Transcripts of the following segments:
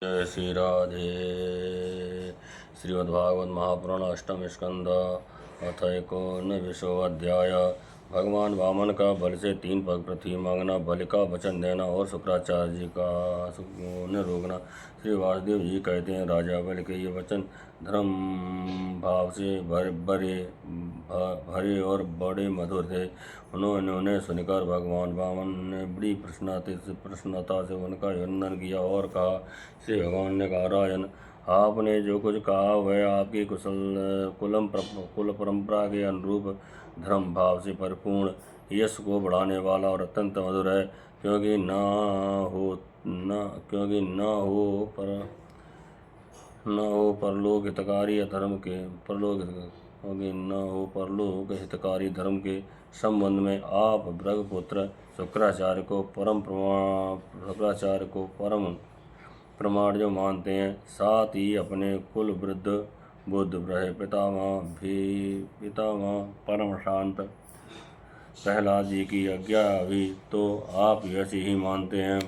जय श्री राधे। श्रीमद्भागवत महापुराण अष्टम स्कंद अथ एकोनविंशो अध्याय। भगवान वामन का बल से 3 पग पृथ्वी मांगना, बलि का वचन देना और शुक्राचार्य जी का उन्हें रोकना। श्री वासुदेव जी कहते हैं, राजा बलि के ये वचन धर्म भाव से भरे और बड़े मधुर थे। उन्होंने उन्हें सुनकर भगवान वामन ने बड़ी प्रसन्नता से उनका वंदन किया और कहा। श्री भगवान ने कहा, राजन, आपने जो कुछ कहा वह आपकी कुल परंपरा के अनुरूप धर्म भाव से परिपूर्ण, यश को बढ़ाने वाला और अत्यंत मधुर है। क्योंकि न हो परलोक हितकारी धर्म के संबंध में आप भृगपुत्र शुक्राचार्य को परम प्रमाण जो मानते हैं, साथ ही अपने कुल वृद्ध बुद्ध पितामह परम शांत प्रहलाद जी की आज्ञा भी तो आप ऐसी ही मानते हैं।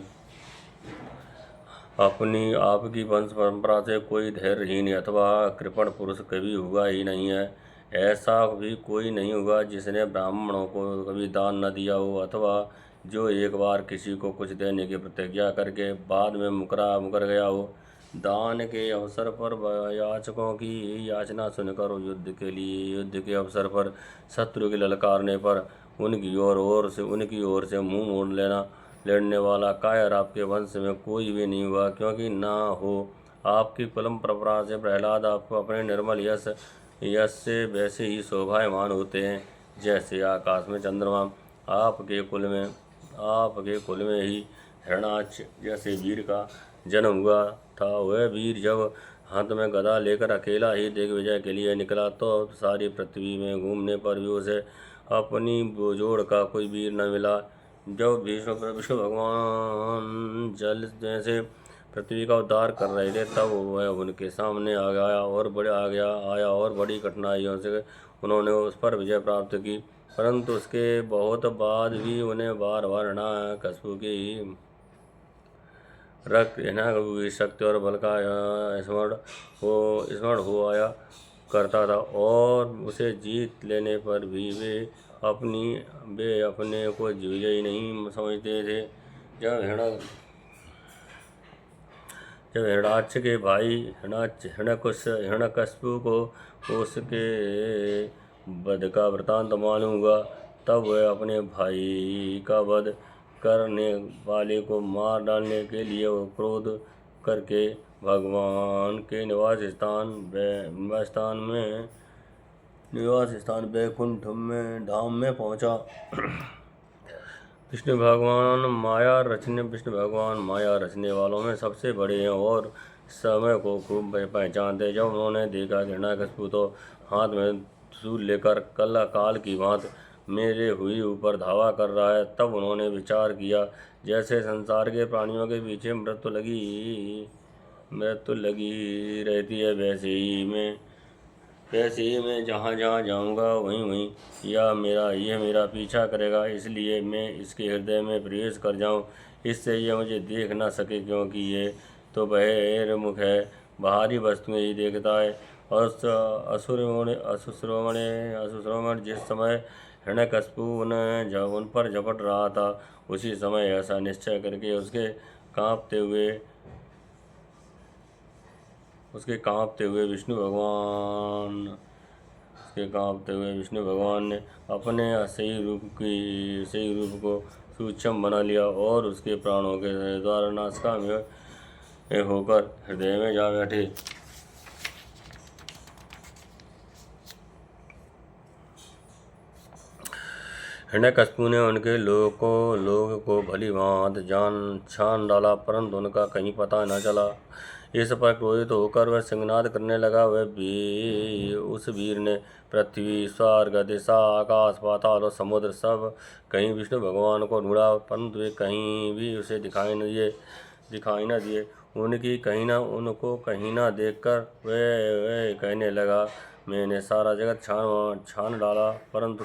आपकी वंश परंपरा से कोई धैर्यहीन अथवा कृपण पुरुष कभी हुआ ही नहीं है। ऐसा भी कोई नहीं हुआ जिसने ब्राह्मणों को कभी दान न दिया हो, अथवा जो एक बार किसी को कुछ देने की प्रतिज्ञा करके बाद में मुकर गया हो। दान के अवसर पर याचकों की याचना सुनकर युद्ध के अवसर पर शत्रु के ललकारने पर उनकी ओर से मुंह मोड़ लड़ने वाला कायर आपके वंश में कोई भी नहीं हुआ। क्योंकि ना हो आपकी कुलम परंपरा से प्रहलाद आपको अपने निर्मल यश से वैसे ही शोभायमान होते हैं जैसे आकाश में चंद्रमा। आपके कुल में ही हिरणाक्ष जैसे वीर का जन्म हुआ था। वह वीर जब हाथ में गदा लेकर अकेला ही दिग्विजय के लिए निकला तो सारी पृथ्वी में घूमने पर भी उसे अपनी जोड़ का कोई वीर न मिला। जब विष्णु भगवान जल से पृथ्वी का उद्धार कर रहे थे, तब वह उनके सामने आया और बड़ी कठिनाइयों से उन्होंने उस पर विजय प्राप्त की। परंतु उसके बहुत बाद भी उन्हें बार बार हिरण्यकशिपु की शक्ति और बल का स्मरण हो आया करता था, और उसे जीत लेने पर भी वे अपने को विजयी नहीं समझते थे। जब हिरण्याक्ष के भाई हिरण्यकशिपु को उसके वध का वृतांत मालूम हुआ, तब वह अपने भाई का वध करने वाले को मार डालने के लिए क्रोध करके भगवान के निवास स्थान वैकुंठ धाम में पहुंचा। विष्णु भगवान माया रचने वालों में सबसे बड़े हैं और समय को खूब पहचानते। जब उन्होंने देखा कि हिरण्यकशिपु तो हाथ में त्रिशूल लेकर काल की भांति मेरे हुई ऊपर धावा कर रहा है, तब उन्होंने विचार किया, जैसे संसार के प्राणियों के पीछे मृत्यु लगी रहती है, वैसे ही मैं जहाँ जाऊँगा वहीं यह मेरा पीछा करेगा। इसलिए मैं इसके हृदय में प्रवेश कर जाऊँ, इससे यह मुझे देख न सके, क्योंकि ये तो बहिर्मुख है, बाहरी वस्तुएं ही देखता है। और असुश्रोमण जिस समय हिरण्यकशिपु उन पर झपट रहा था, उसी समय ऐसा निश्चय करके उसके कांपते हुए विष्णु भगवान ने अपने सही रूप को सूक्ष्म बना लिया और उसके प्राणों के द्वारा नासिका में होकर हृदय में जा बैठे। हिरण्यकशिपु ने उनके लोग को भली भांति छान डाला, परंतु उनका कहीं पता न चला। इस पर क्रोधित होकर वह सिंहनाद करने लगा। उस वीर ने पृथ्वी, स्वर्ग, दिशा, आकाश, पाताल और समुद्र सब कहीं विष्णु भगवान को ढूंढा, परंतु वे कहीं भी उसे दिखाई न दिए। उनको कहीं न देखकर वह कहने लगा, मैंने सारा जगत छान डाला, परंतु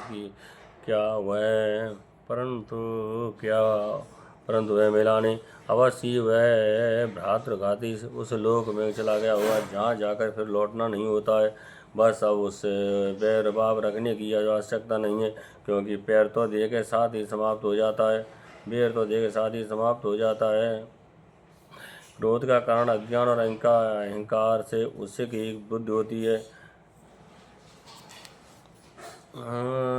क्या परंतु वह मिला नहीं। अवश्य वह भ्रातृघाती उस लोक में चला गया होगा जहाँ जाकर फिर लौटना नहीं होता है। बस अब उससे बैरभाव रखने की आवश्यकता नहीं है, क्योंकि पैर तो देह के साथ ही समाप्त हो जाता है, बैर तो देह के साथ ही समाप्त हो जाता है। क्रोध का कारण अज्ञान और अहंकार से उससे की बुद्धि होती है।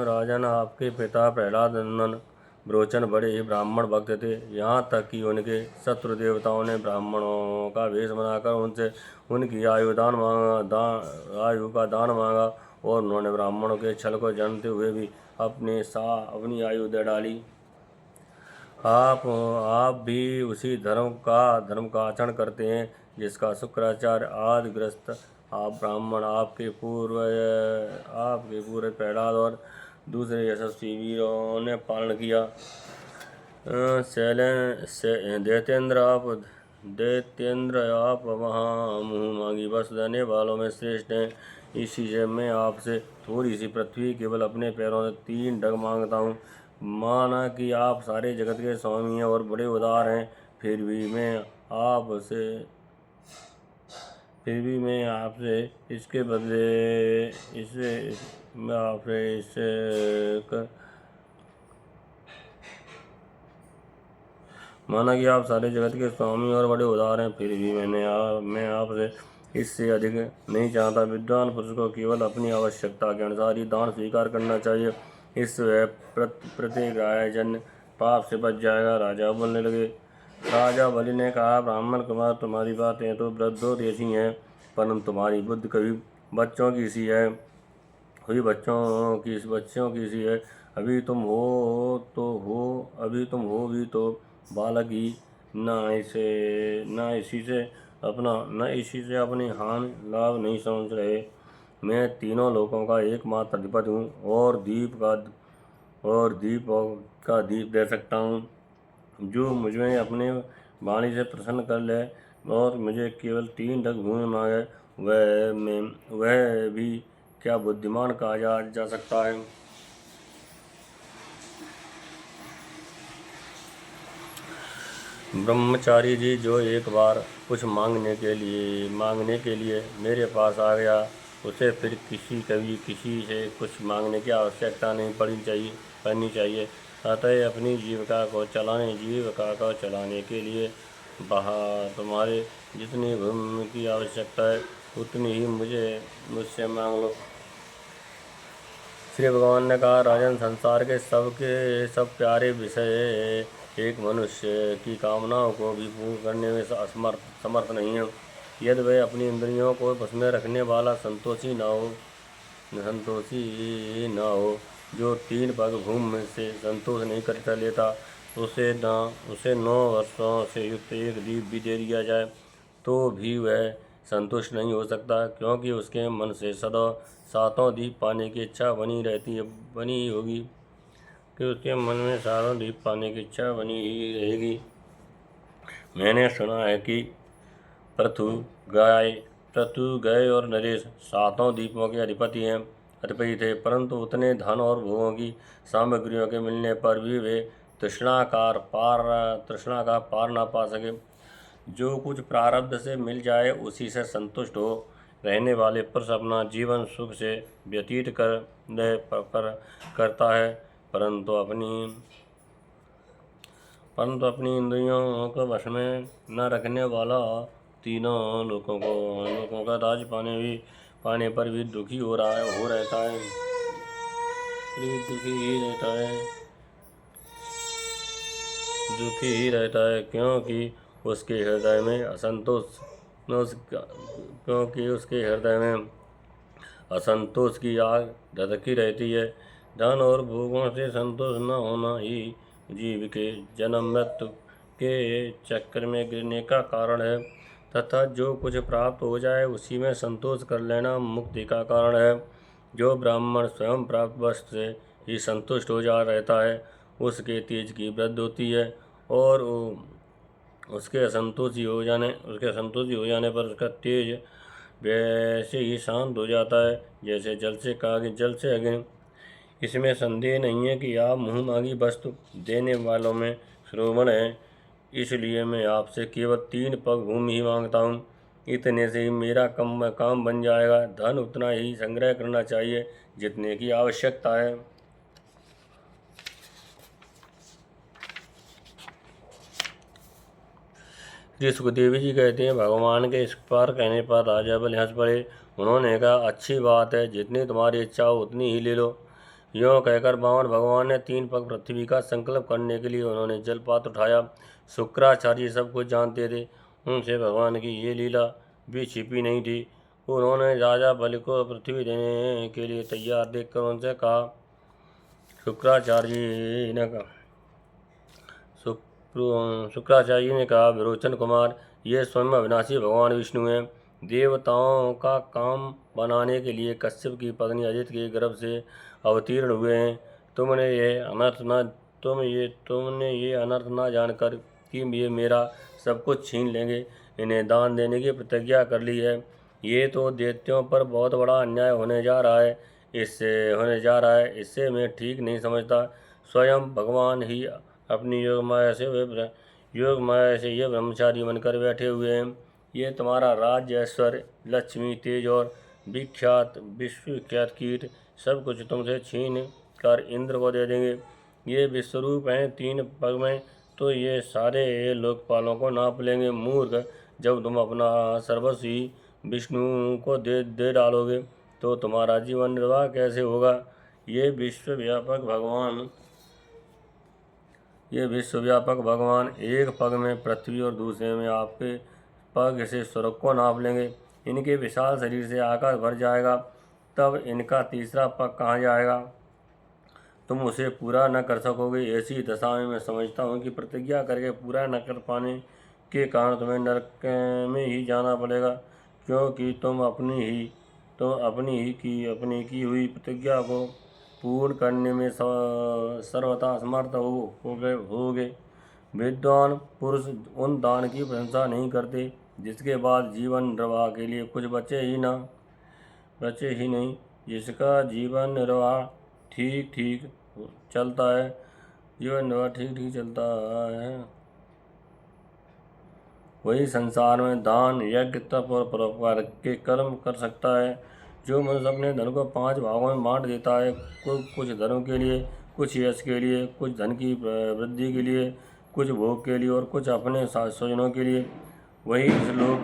राजन, आपके पिता प्रहलाद नंदन ब्रोचन बड़े ही ब्राह्मण भक्त थे, यहाँ तक कि उनके शत्रु देवताओं ने ब्राह्मणों का वेश बनाकर उनसे उनकी आयु का दान मांगा, और उन्होंने ब्राह्मणों के छल को जानते हुए भी अपनी आयु दे डाली। आप भी उसी धर्म का आचरण करते हैं जिसका शुक्राचार्य आदि ग्रस्त आप ब्राह्मण आपके पूर्व प्रहलाद और दूसरे यशस्वी वीरों ने पालन किया। दैत्येंद्र आप वहाँ मुँह मांगी वस्तु देने वालों में श्रेष्ठ हैं। इसी से मैं आपसे थोड़ी सी पृथ्वी केवल अपने पैरों से 3 डग मांगता हूँ। माना कि आप सारे जगत के स्वामी हैं और बड़े उदार हैं, फिर भी मैं आपसे इसके बदले माना कि आप सारे जगत के स्वामी और बड़े उदार हैं, फिर भी मैं आपसे इससे अधिक नहीं चाहता। विद्वान पुरुष को केवल अपनी आवश्यकता के अनुसार ही दान स्वीकार करना चाहिए, इससे प्रतिग्राह्यजन्य पाप से बच जाएगा। राजा बोलने लगे। राजा बलि ने कहा, ब्राह्मण कुमार, तुम्हारी बातें तो वृद्धों जैसी हैं, परंतु तुम्हारी बुद्धि कभी बच्चों की सी है, अभी तुम हो भी तो बालक ही, न इसी से अपनी हानि लाभ नहीं समझ रहे। मैं तीनों लोकों का एकमात्र अधिपति हूँ और दीप दे सकता हूँ। जो मुझमें अपने वाणी से प्रसन्न कर ले और मुझे केवल 3 डग भूमि मांगे, वह भी क्या बुद्धिमान कहा जा सकता है। ब्रह्मचारी जी जो एक बार कुछ मांगने के लिए मेरे पास आ गया, उसे फिर कभी किसी से कुछ मांगने की आवश्यकता नहीं पड़नी चाहिए। अतः अपनी जीविका को चलाने के लिए तुम्हारे जितनी भूमि की आवश्यकता है उतनी ही मुझसे मांग लो। श्री भगवान ने कहा, राजन, संसार के सब प्यारे विषय एक मनुष्य की कामनाओं को भी पूर्ण करने में समर्थ नहीं है, यदि वह अपनी इंद्रियों को बस में रखने वाला संतोषी न हो। जो 3 पग भूमि से संतोष नहीं कर लेता, उसे 9 वर्षों से युक्त एक दीप भी दे दिया जाए तो भी वह संतुष्ट नहीं हो सकता, क्योंकि उसके मन से सदा 7 दीप पाने की इच्छा बनी होगी कि उसके मन में 7 दीप पाने की इच्छा बनी ही रहेगी। मैंने सुना है कि पृथु, गय और नरेश 7 दीपों के अधिपति थे, परंतु उतने धन और भोगों की सामग्रियों के मिलने पर भी वे तृष्णा का पार न पा सके। जो कुछ प्रारब्ध से मिल जाए उसी से संतुष्ट हो रहने वाले पुरुष अपना जीवन सुख से व्यतीत करता है, परंतु अपनी इंद्रियों को वश में न रखने वाला तीनों लोगों का राज पाने पर भी दुखी रहता है, क्योंकि उसके हृदय में असंतोष की आग धधकी रहती है। धन और भोगों से संतोष न होना ही जीव के जन्म मृत्यु के चक्कर में गिरने का कारण है, तथा जो कुछ प्राप्त हो जाए उसी में संतोष कर लेना मुक्ति का कारण है। जो ब्राह्मण स्वयं प्राप्त वस्तु से ही संतुष्ट हो जा रहता है, उसके तेज की वृद्धि होती है, और उसके असंतोषी हो जाने पर उसका तेज वैसे ही शांत हो जाता है जैसे जल से अग्नि। इसमें संदेह नहीं है कि आप मुँह मांगी वस्तु देने वालों में श्रोमण है, इसलिए मैं आपसे केवल 3 पग भूमि ही मांगता हूँ। इतने से ही मेरा काम बन जाएगा। धन उतना ही संग्रह करना चाहिए जितने की आवश्यकता है। श्री सुखदेव जी कहते हैं, भगवान के इस पर कहने पर राजा बलि हंस पड़े। उन्होंने कहा, अच्छी बात है, जितनी तुम्हारी इच्छा हो उतनी ही ले लो। यों कहकर बाण भगवान ने 3 पग पृथ्वी का संकल्प करने के लिए उन्होंने जलपात उठाया। शुक्राचार्य सब कुछ जानते थे, उनसे भगवान की ये लीला भी छिपी नहीं थी। उन्होंने राजा बलि को पृथ्वी देने के लिए तैयार देखकर उनसे कहा, शुक्राचार्य ने कहा, विरोचन कुमार, ये स्वयं अविनाशी भगवान विष्णु हैं। देवताओं का काम बनाने के लिए कश्यप की पत्नी अदिति के गर्भ से अवतीर्ण हुए हैं। तुमने ये अनर्थ न जानकर कि ये मेरा सब कुछ छीन लेंगे, इन्हें दान देने की प्रतिज्ञा कर ली है। ये तो दैत्यों पर बहुत बड़ा अन्याय होने जा रहा है। इससे मैं ठीक नहीं समझता। स्वयं भगवान ही अपनी योग माया से ये ब्रह्मचारी बनकर बैठे हुए हैं। ये तुम्हारा राज्य, ऐश्वर्य, लक्ष्मी, तेज और विश्वविख्यात कीट सब कुछ तुमसे छीन कर इंद्र को दे देंगे। ये विश्वरूप हैं 3 पग में, तो ये सारे लोकपालों को नाप लेंगे। मूर्ख, जब तुम अपना सर्वस्व ही विष्णु को दे डालोगे तो तुम्हारा जीवन निर्वाह कैसे होगा। ये विश्वव्यापक भगवान एक पग में पृथ्वी और दूसरे में आपके पग से स्वर्ग को नाप लेंगे। इनके विशाल शरीर से आकाश भर जाएगा, तब इनका तीसरा पग कहाँ जाएगा। तुम उसे पूरा न कर सकोगे। ऐसी दशा में मैं समझता हूँ कि प्रतिज्ञा करके पूरा न कर पाने के कारण तुम्हें नरक में ही जाना पड़ेगा, क्योंकि तुम अपनी की हुई प्रतिज्ञा को पूर्ण करने में सर्वथा असमर्थ होगे। विद्वान पुरुष उन दान की प्रशंसा नहीं करते जिसके बाद जीवन निर्वाह के लिए कुछ बचे ही नहीं। जिसका जीवन निर्वाह ठीक ठीक चलता है, वही संसार में दान, यज्ञ, तप और परोपकार के कर्म कर सकता है। जो मनुष्य अपने धन को 5 भागों में बांट देता है, कुछ धर्म के लिए, कुछ यश के लिए, कुछ धन की वृद्धि के लिए, कुछ भोग के लिए और कुछ अपने स्वजनों के लिए, वही इहलोक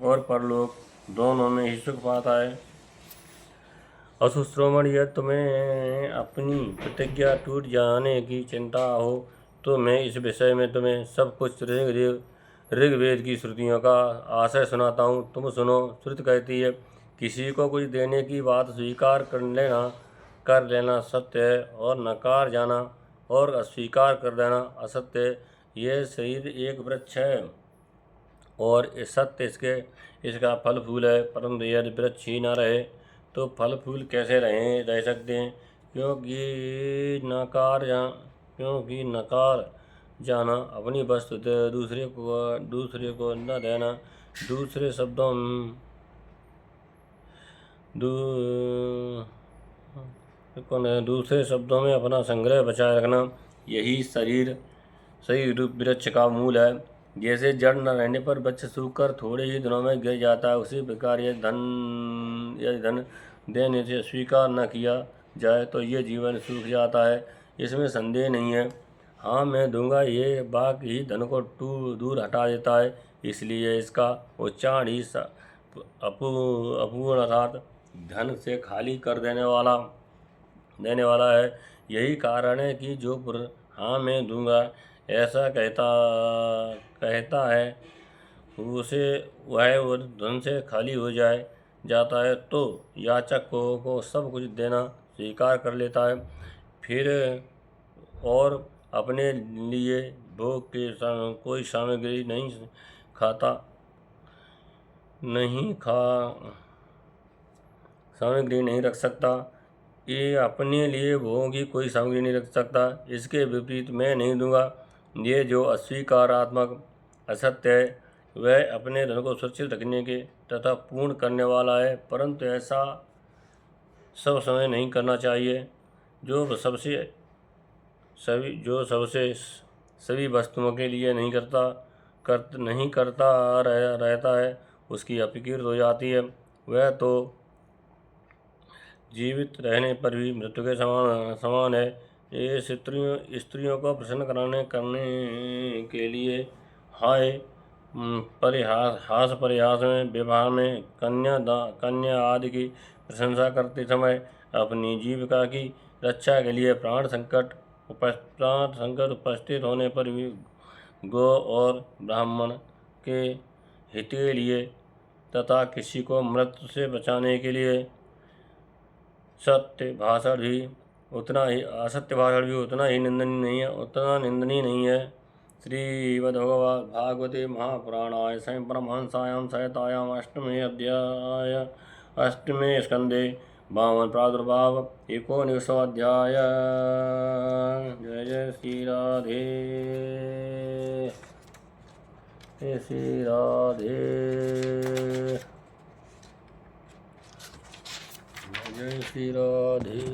और परलोक दोनों में ही सुख पाता है। अश्रुश्रोमण, यदि तुम्हें अपनी प्रतिज्ञा टूट जाने की चिंता हो तो मैं इस विषय में तुम्हें सब कुछ ऋग्वेद की श्रुतियों का आशय सुनाता हूँ। तुम सुनो। श्रुति कहती है, किसी को कुछ देने की बात स्वीकार कर लेना सत्य है, और नकार जाना और अस्वीकार कर देना असत्य है। यह शरीर एक वृक्ष है और सत्य इसका फल फूल है, परंतु यदि वृक्ष ही न रहे तो फल फूल कैसे रह सकते हैं। क्योंकि नकार जाना, अपनी वस्तु दूसरे को न देना, दूसरे शब्दों में अपना संग्रह बचाए रखना, यही शरीर रूप वृक्ष का मूल है। जैसे जड़ न रहने पर वृक्ष सूखकर थोड़े ही दिनों में गिर जाता है, उसी प्रकार यदि धन देने से स्वीकार न किया जाए तो ये जीवन सूख जाता है। इसमें संदेह नहीं है। हाँ, मैं दूंगा, ये वाक्य ही धन को दूर हटा देता है, इसलिए इसका उच्चारण ही अपूर्ण अर्थात धन से खाली कर देने वाला है। यही कारण है कि जो पुरुष हाँ मैं दूंगा ऐसा कहता है, वह धन से खाली हो जाता है, तो याचक को सब कुछ देना स्वीकार कर लेता है। फिर और अपने लिए भोग की कोई सामग्री नहीं रख सकता। ये अपने लिए भोग की कोई सामग्री नहीं रख सकता। इसके विपरीत मैं नहीं दूंगा। ये जो अस्वीकारात्मक असत्य है, वह अपने धन को सुरक्षित रखने के तथा पूर्ण करने वाला है, परंतु ऐसा सब समय नहीं करना चाहिए। जो सबसे सभी वस्तुओं के लिए नहीं करता रहता है, उसकी अपीकृत हो जाती है। वह तो जीवित रहने पर भी मृत्यु के समान है। ये स्त्रियों को प्रसन्न करने के लिए हाय हास परिहास में, विवाह में, कन्या आदि की प्रशंसा करते समय अपनी जीविका की रक्षा के लिए प्राण संकट उपस्थित होने पर भी गौ और ब्राह्मण के हित के लिए तथा किसी को मृत्यु से बचाने के लिए असत्य भाषण भी उतना ही निंदनीय नहीं है। श्रीमद्भागवते महापुराणाय स्वयं परमहंसायां संहितायां अष्टमे स्कंदे वामन प्रादुर्भाव 19वां अध्याय। जय जय श्री राधे, श्री राधे, जय श्री राधे।